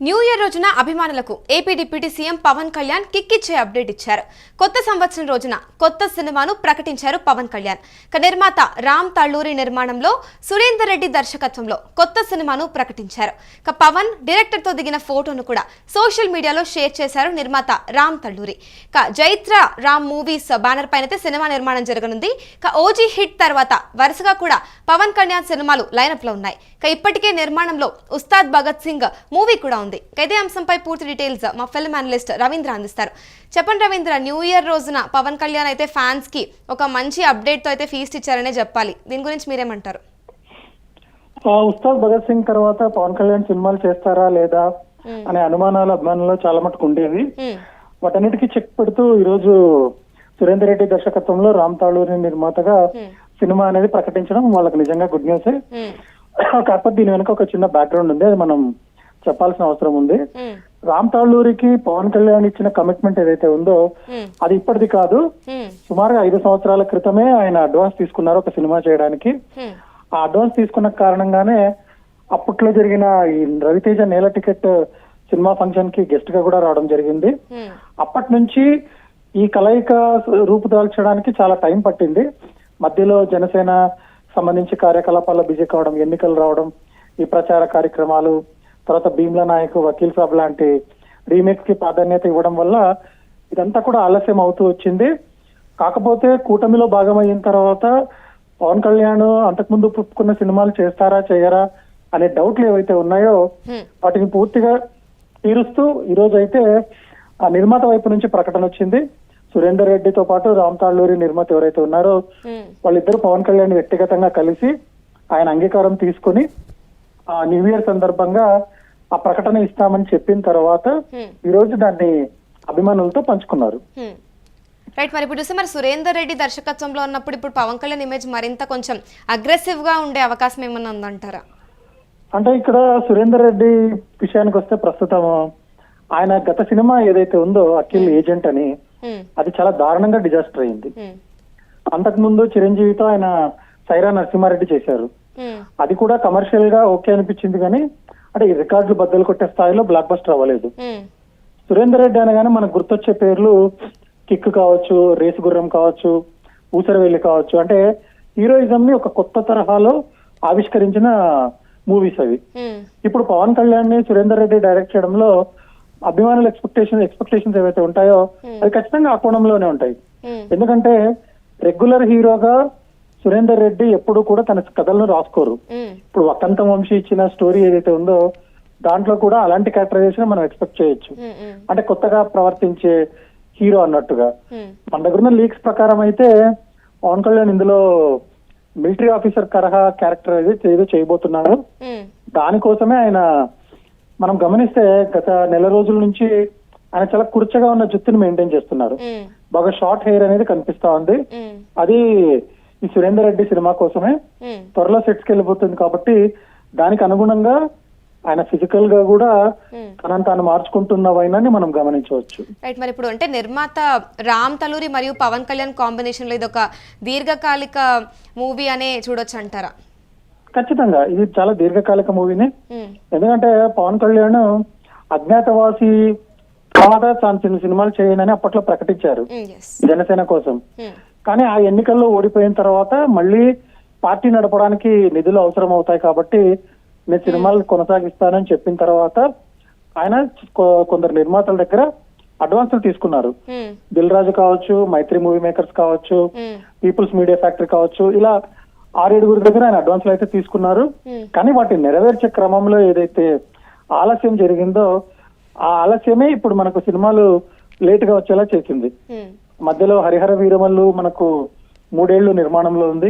New year రోజున అభిమానులకు AP deputy CM Pawan Kalyan kick ఇచ్చే అప్డేట్ ఇచ్చారు. కొత్త సంవత్సరం రోజున కొత్త సినిమాను ప్రకటించారు పవన్ కళ్యాణ్. నిర్మాత రామ్ తల్లూరి నిర్మాణంలో సురేందర్ రెడ్డి దర్శకత్వంలో కొత్త సినిమాను ప్రకటించారు. పవన్ డైరెక్టర్ తో దిగిన ఫోటోను కూడా సోషల్ మీడియాలో షేర్ చేశారు నిర్మాత రామ్ తల్లూరి. జైత్ర రామ్ మూవీస్ బ్యానర్ పైన సినిమా నిర్మాణం జరగనుంది. ఓజీ హిట్ తర్వాత వరుసగా కూడా పవన్ కళ్యాణ్ సినిమాలు లైనప్ లో ఉన్నాయి. ఇప్పటికే నిర్మాణంలో ఉస్తాద్ భగత్ సింగ్ మూవీ కూడా ఉంది. ఇదే అంశంపై పూర్తి డీటెయిల్స్ మా ఫిల్మ్ అనలిస్ట్ రవీంద్ర అందిస్తారు. చెప్పండి రవీంద్ర, న్యూ ఇయర్ రోజున పవన్ కళ్యాణ్ అయితే ఫ్యాన్స్ కి ఒక మంచి అప్డేట్ తో అయితే ఫీస్ట్ ఇచ్చారనే చెప్పాలి. దీని గురించి మీరేమంటారు? ఉస్తాద్ భగత్ సింగ్ తర్వాత పవన్ కళ్యాణ్ సినిమాలు చేస్తారా లేదా అనే అనుమానాలు అభిమానుల్లో చాలా మటుకు ఉండేవి. వాటన్నిటికీ చెక్ పెడుతూ ఈ రోజు సురేందర్ రెడ్డి దర్శకత్వంలో రామ్ తాళూరి నిర్మాతగా సినిమా అనేది ప్రకటించడం వాళ్ళకి నిజంగా గుడ్ న్యూస్. కాకపోతే దీని వెనక ఒక చిన్న బ్యాక్గ్రౌండ్ ఉంది, అది మనం చెప్పాల్సిన అవసరం ఉంది. రామ్ తాళూరికి పవన్ కళ్యాణ్ ఇచ్చిన కమిట్మెంట్ ఏదైతే ఉందో అది ఇప్పటిది కాదు. సుమారుగా 5 సంవత్సరాల క్రితమే ఆయన అడ్వాన్స్ తీసుకున్నారు ఒక సినిమా చేయడానికి. ఆ అడ్వాన్స్ తీసుకున్న కారణంగానే అప్పట్లో జరిగిన ఈ రవితేజ నేల టికెట్ సినిమా ఫంక్షన్ కి గెస్ట్ గా కూడా రావడం జరిగింది. అప్పటి నుంచి ఈ కలయిక రూపుదాల్చడానికి చాలా టైం పట్టింది. మధ్యలో జనసేన సంబంధించి కార్యకలాపాల్లో బిజీ కావడం, ఎన్నికలు రావడం, ఈ ప్రచార కార్యక్రమాలు, తర్వాత భీమ్లా నాయక్, వకీల్ సాబ్ లాంటి రీమేక్స్ కి ప్రాధాన్యత ఇవ్వడం వల్ల ఇదంతా కూడా ఆలస్యం అవుతూ వచ్చింది. కాకపోతే కూటమిలో భాగమైన తర్వాత పవన్ కళ్యాణ్ అంతకుముందు పుట్టుకున్న సినిమాలు చేస్తారా చేయరా అనే డౌట్లు ఏవైతే ఉన్నాయో వాటిని పూర్తిగా తీరుస్తూ ఈ రోజు అయితే ఆ నిర్మాత వైపు నుంచి ప్రకటన వచ్చింది. సురేందర్ రెడ్డితో పాటు రామ్ తాళూరి నిర్మాత ఎవరైతే ఉన్నారో వాళ్ళిద్దరు పవన్ కళ్యాణ్ వ్యక్తిగతంగా కలిసి ఆయన అంగీకారం తీసుకుని ఆ న్యూ ఇయర్ సందర్భంగా ఆ ప్రకటన ఇస్తామని చెప్పిన తర్వాత ఈ రోజు దాన్ని అభిమానులతో పంచుకున్నారు. రైట్, మరి ఇప్పుడు చూస్తే మరి సురేందర్ రెడ్డి దర్శకత్వంలో ఉన్నప్పుడు ఇప్పుడు పవన్ కళ్యాణ్ ఇమేజ్ మరింత కొంచెం అగ్రెసివ్ గా ఉండే అవకాశం ఏమన్నా ఉందంటారా? అంటే ఇక్కడ సురేందర్ రెడ్డి విషయానికి వస్తే ప్రస్తుతం ఆయన గత సినిమా ఏదైతే ఉందో అఖిల్ ఏజెంట్ అని, అది చాలా దారుణంగా డిజాస్టర్ అయింది. అంతకుముందు చిరంజీవితో ఆయన సైరా నరసింహారెడ్డి చేశారు. అది కూడా కమర్షియల్ గా ఓకే అనిపించింది, కానీ అంటే ఈ రికార్డులు బద్దలు కొట్టే స్థాయిలో బ్లాక్ బస్టర్ అవ్వలేదు. సురేందర్ రెడ్డి అనగానే మనకు గుర్తొచ్చే పేర్లు కిక్ కావచ్చు, రేసు గుర్రం కావచ్చు, ఊసరవెల్లి కావచ్చు. అంటే హీరోయిజం ని ఒక కొత్త తరహాలో ఆవిష్కరించిన మూవీస్ అవి. ఇప్పుడు పవన్ కళ్యాణ్ ని సురేందర్ రెడ్డి డైరెక్ట్ చేయడంలో అభిమానుల ఎక్స్పెక్టేషన్స్ ఏవైతే ఉంటాయో అవి ఖచ్చితంగా ఆ కోణంలోనే ఉంటాయి. ఎందుకంటే రెగ్యులర్ హీరోగా సురేందర్ రెడ్డి ఎప్పుడు కూడా తన కథలను రాసుకోరు. ఇప్పుడు వకంత వంశీ ఇచ్చిన స్టోరీ ఏదైతే ఉందో దాంట్లో కూడా అలాంటి క్యారెక్టరైజేషన్ మనం ఎక్స్పెక్ట్ చేయొచ్చు. అంటే కొత్తగా ప్రవర్తించే హీరో అన్నట్టుగా. మన దగ్గర ఉన్న లీక్స్ ప్రకారం అయితే పవన్ కళ్యాణ్ ఇందులో మిలిటరీ ఆఫీసర్ తరహా క్యారెక్టర్ ఏదో చేయబోతున్నారు. దానికోసమే ఆయన మనం గమనిస్తే గత నెల రోజుల నుంచి ఆయన చాలా కుర్చగా ఉన్న జుత్తుని మెయింటైన్ చేస్తున్నారు. బాగా షార్ట్ హెయిర్ అనేది కనిపిస్తా ఉంది. అది ఈ సురేందర్ రెడ్డి సినిమా కోసమే త్వరలో సెట్స్ కి వెళ్ళిపోతుంది కాబట్టి దానికి అనుగుణంగా ఆయన ఫిజికల్ గా కూడా తనను తాను మార్చుకుంటున్న వైనాన్ని మనం గమనించవచ్చు. రైట్, మరి ఇప్పుడు అంటే నిర్మాత రామ్ తలూరి మరియు పవన్ కళ్యాణ్ కాంబినేషన్ లో ఇది ఒక దీర్ఘకాలిక మూవీ అనే చూడొచ్చు అంటారా? ఖచ్చితంగా ఇది చాలా దీర్ఘకాలిక మూవీనే. ఎందుకంటే పవన్ కళ్యాణ్ అజ్ఞాతవాసి తర్వాత తాను సినిమాలు చేయనని అప్పట్లో ప్రకటించారు జనసేన కోసం. కానీ ఆ ఎన్నికల్లో ఓడిపోయిన తర్వాత మళ్ళీ పార్టీ నడపడానికి నిధులు అవసరం అవుతాయి కాబట్టి నేను సినిమాలు కొనసాగిస్తానని చెప్పిన తర్వాత ఆయన కొందరు నిర్మాతల దగ్గర అడ్వాన్సులు తీసుకున్నారు. దిల్ రాజు కావచ్చు, మైత్రి మూవీ మేకర్స్ కావచ్చు, పీపుల్స్ మీడియా ఫ్యాక్టరీ కావచ్చు, ఇలా 6-7 దగ్గర ఆయన అడ్వాన్సులు అయితే తీసుకున్నారు. కానీ వాటిని నెరవేర్చే క్రమంలో ఏదైతే ఆలస్యం జరిగిందో ఆ ఆలస్యమే ఇప్పుడు మనకు సినిమాలు లేట్ గా వచ్చేలా చేసింది. మధ్యలో హరిహర వీరమల్లు మనకు 3 ఏళ్లు నిర్మాణంలో ఉంది.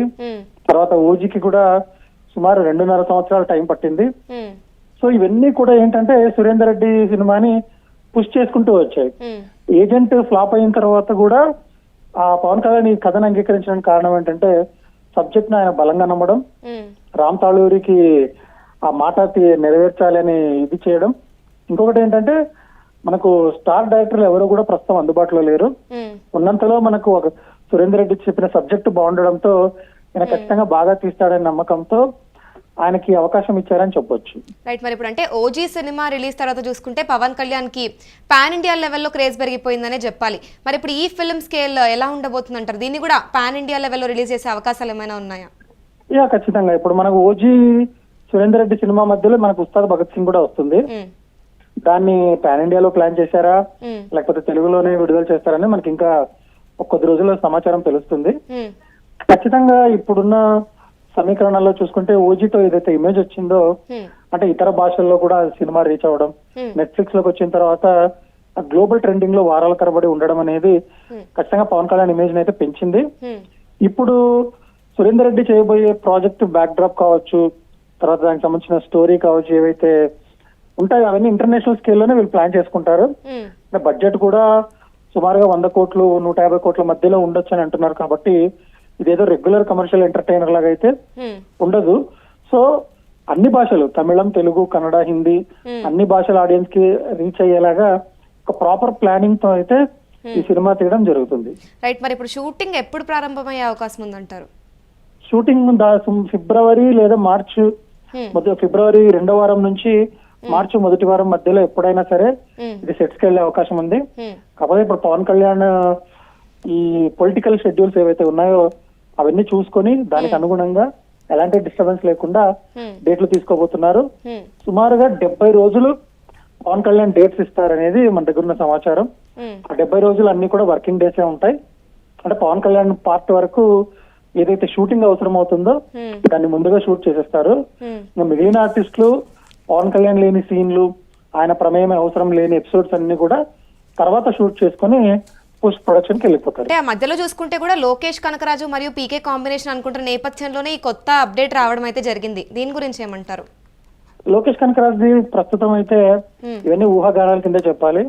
తర్వాత ఓజీకి కూడా సుమారు 2.5 సంవత్సరాల టైం పట్టింది. సో ఇవన్నీ కూడా ఏంటంటే సురేందర్ రెడ్డి సినిమాని పుష్ చేసుకుంటూ వచ్చాయి. ఏజెంట్ ఫ్లాప్ అయిన తర్వాత కూడా ఆ పవన్ కళ్యాణ్ ఈ కథను అంగీకరించడానికి కారణం ఏంటంటే సబ్జెక్ట్ ను ఆయన బలంగా నమ్మడం, రామ్ తాళూరికి ఆ మాట నెరవేర్చాలి అని ఇది చేయడం. ఇంకొకటి ఏంటంటే మనకు స్టార్ డైరెక్టర్లు ఎవరు కూడా ప్రస్తుతం అందుబాటులో లేరు. ఉన్నంతలో మనకు ఒక సురేందర్ రెడ్డి చెప్పిన సబ్జెక్టు బాగుండడంతో ఆయన ఖచ్చితంగా బాగా తీస్తాడనే నమ్మకంతో ఆయనకి అవకాశం ఇచ్చారని చెప్పొచ్చు. రైట్, మరి ఇప్పుడు అంటే ఓజీ సినిమా రిలీజ్ తర్వాత చూసుకుంటే పవన్ కళ్యాణ్ కి పాన్ ఇండియా లెవెల్లో క్రేజ్ పెరిగిపోయిందనే చెప్పాలి. మరి ఇప్పుడు ఈ ఫిల్మ్ స్కేల్ ఎలా ఉండబోతుంది అంటారు? దీన్ని కూడా పాన్ ఇండియా లెవెల్లో రిలీజ్ చేసే అవకాశాలు ఏమైనా ఉన్నాయా? ఖచ్చితంగా. ఇప్పుడు మనకు ఓజీ సురేందర్ రెడ్డి సినిమా మధ్యలో మనకు ఉస్తాద్ భగత్ సింగ్ కూడా వస్తుంది. దాన్ని పాన్ ఇండియాలో ప్లాన్ చేశారా లేకపోతే తెలుగులోనే విడుదల చేస్తారని మనకి ఇంకా కొద్ది రోజుల్లో సమాచారం తెలుస్తుంది. ఖచ్చితంగా ఇప్పుడున్న సమీకరణాల్లో చూసుకుంటే ఓజీతో ఏదైతే ఇమేజ్ వచ్చిందో అంటే ఇతర భాషల్లో కూడా సినిమా రీచ్ అవ్వడం, నెట్ఫ్లిక్స్ లోకి వచ్చిన తర్వాత గ్లోబల్ ట్రెండింగ్ లో వారాల తరబడి ఉండడం అనేది ఖచ్చితంగా పవన్ కళ్యాణ్ ఇమేజ్ అయితే పెంచింది. ఇప్పుడు సురేందర్ రెడ్డి చేయబోయే ప్రాజెక్ట్ బ్యాక్ డ్రాప్ కావచ్చు, తర్వాత దానికి సంబంధించిన స్టోరీ కావచ్చు, ఏవైతే ఉంటాయో అవన్నీ ఇంటర్నేషనల్ స్కేల్లోనే వీళ్ళు ప్లాన్ చేసుకుంటారు. బడ్జెట్ కూడా సుమారుగా 100 కోట్లు 150 కోట్ల మధ్యలో ఉండొచ్చు అని అంటున్నారు. కాబట్టి ఇదేదో రెగ్యులర్ కమర్షియల్ ఎంటర్టైనర్ లాగా అయితే ఉండదు. సో అన్ని భాషలు తమిళం, తెలుగు, కన్నడ, హిందీ అన్ని భాషల ఆడియన్స్ కి రీచ్ అయ్యేలాగా ఒక ప్రాపర్ ప్లానింగ్ తో అయితే ఈ సినిమా తీయడం జరుగుతుంది. రైట్, మరి ఇప్పుడు షూటింగ్ ఎప్పుడు ప్రారంభమయ్యే అవకాశం ఉందంటారు? షూటింగ్ ఫిబ్రవరి లేదా మార్చ్ ఫిబ్రవరి 2వ వారం నుంచి మార్చి 1వ వారం మధ్యలో ఎప్పుడైనా సరే ఇది సెట్స్ కి వెళ్లే అవకాశం ఉంది. కాకపోతే ఇప్పుడు పవన్ కళ్యాణ్ ఈ పొలిటికల్ షెడ్యూల్స్ ఏవైతే ఉన్నాయో అవన్నీ చూసుకొని దానికి అనుగుణంగా ఎలాంటి డిస్టర్బెన్స్ లేకుండా డేట్లు తీసుకోబోతున్నారు. సుమారుగా 70 రోజులు పవన్ కళ్యాణ్ డేట్స్ ఇస్తారనేది మన దగ్గర ఉన్న సమాచారం. ఆ 70 రోజులు అన్ని కూడా వర్కింగ్ డేసే ఉంటాయి. అంటే పవన్ కళ్యాణ్ పార్ట్ వరకు ఏదైతే షూటింగ్ అవసరం అవుతుందో దాన్ని ముందుగా షూట్ చేసేస్తారు. మిగిలిన ఆర్టిస్టులు పవన్ కళ్యాణ్ లేని సీన్లు, ఆయన ప్రమేయం అవసరం లేని ఎపిసోడ్స్ అన్ని కూడా తర్వాత షూట్ చేసుకుని పోస్ట్ ప్రొడక్షన్ కి వెళ్ళిపోతారు. అంటే ఆ మధ్యలో చూసుకుంటే కూడా లోకేష్ కనకరాజు మరియు పీకే కాంబినేషన్ అనుకుంటున్న నేపథ్యంలోనే ఈ కొత్త అప్డేట్ రావడం అయితే జరిగింది. దీని గురించి ఏమంటారు? లోకేష్ కనకరాజు ప్రస్తుతం అయితే ఇవన్నీ ఊహాగానాల కింద చెప్పాలి.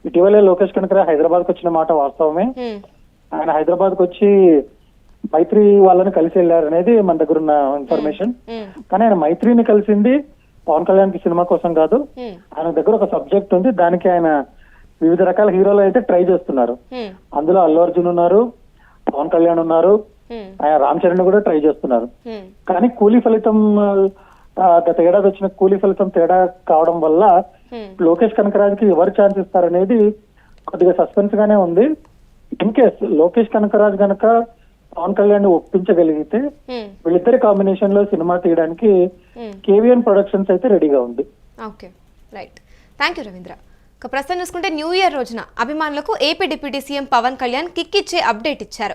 ఇటీవలే లోకేష్ కనకరాజు హైదరాబాద్ కు వచ్చిన మాట వాస్తవమే. ఆయన హైదరాబాద్ కు వచ్చి మైత్రి వాళ్ళని కలిసి వెళ్ళారు అనేది మన దగ్గర ఉన్న ఇన్ఫర్మేషన్. కానీ ఆయన మైత్రిని కలిసింది పవన్ కళ్యాణ్ కి సినిమా కోసం కాదు. ఆయన దగ్గర ఒక సబ్జెక్ట్ ఉంది, దానికి ఆయన వివిధ రకాల హీరోలు అయితే ట్రై చేస్తున్నారు. అందులో అల్లు అర్జున్ ఉన్నారు, పవన్ కళ్యాణ్ ఉన్నారు, ఆయన రామ్ చరణ్ కూడా ట్రై చేస్తున్నారు. కానీ కూలీ ఫలితం గత ఏడాది వచ్చిన కూలీ ఫలితం తేడా కావడం వల్ల లోకేష్ కనకరాజుకి ఎవరు ఛాన్స్ ఇస్తారనేది కొద్దిగా సస్పెన్స్ గానే ఉంది. ఇన్ కేస్ లోకేష్ కనకరాజు గనక పవన్ కళ్యాణ్ ఒప్పించగలిగితే వీళ్ళిద్దరి కాంబినేషన్ లో సినిమా తీయడానికి కేవీఎన్ ప్రొడక్షన్స్ అయితే రెడీగా ఉంది. Okay, right, thank you Ravindra. ప్రస్తుతం చూసుకుంటే న్యూ ఇయర్ రోజున అభిమానులకు AP deputy CM Pawan Kalyan kick ఇచ్చే అప్డేట్ ఇచ్చారు.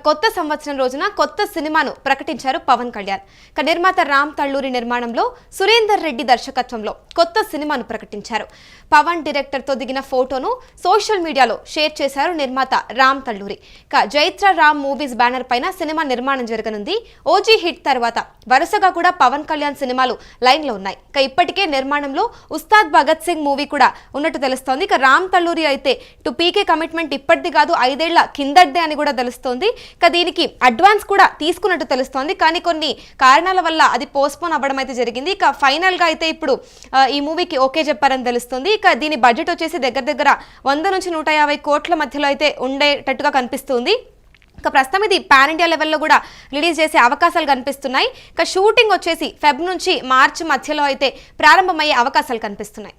కొత్త సంవత్సరం రోజున కొత్త సినిమాను ప్రకటించారు పవన్ కళ్యాణ్. నిర్మాత రామ్ తళ్ళూరి నిర్మాణంలో సురేందర్ రెడ్డి దర్శకత్వంలో కొత్త సినిమాను ప్రకటించారు. పవన్ డైరెక్టర్ తో దిగిన ఫోటోను సోషల్ మీడియాలో షేర్ చేశారు నిర్మాత రామ్ తళ్ళూరి. జైత్ర రామ్ మూవీస్ బ్యానర్ పైన సినిమా నిర్మాణం జరగనుంది. ఓజీ హిట్ తర్వాత వరుసగా కూడా పవన్ కళ్యాణ్ సినిమాలు లైన్ లో ఉన్నాయి. ఇప్పటికే నిర్మాణంలో ఉస్తాద్ భగత్ సింగ్ మూవీ కూడా ఉన్నట్టు తెలుస్తోంది. రామ్ తళ్ళూరి అయితే టు పీకే కమిట్మెంట్ ఇప్పటిది కాదు 5 ఏళ్ల కిందడ్డే అని కూడా తెలుస్తోంది. దీనికి అడ్వాన్స్ కూడా తీసుకున్నట్టు తెలుస్తోంది. కానీ కొన్ని కారణాల వల్ల అది పోస్ట్పోన్ అవ్వడం అయితే జరిగింది. ఫైనల్ గా అయితే ఇప్పుడు ఈ మూవీకి ఓకే చెప్పారని తెలుస్తుంది. దీని బడ్జెట్ వచ్చేసి దగ్గర 100 నుంచి 150 కోట్ల మధ్యలో అయితే ఉండేటట్టుగా కనిపిస్తుంది. ప్రస్తుతం ఇది పాన్ ఇండియా లెవెల్లో కూడా రిలీజ్ చేసే అవకాశాలు కనిపిస్తున్నాయి. షూటింగ్ వచ్చేసి ఫెబ్ నుంచి మార్చి మధ్యలో అయితే ప్రారంభమయ్యే అవకాశాలు కనిపిస్తున్నాయి.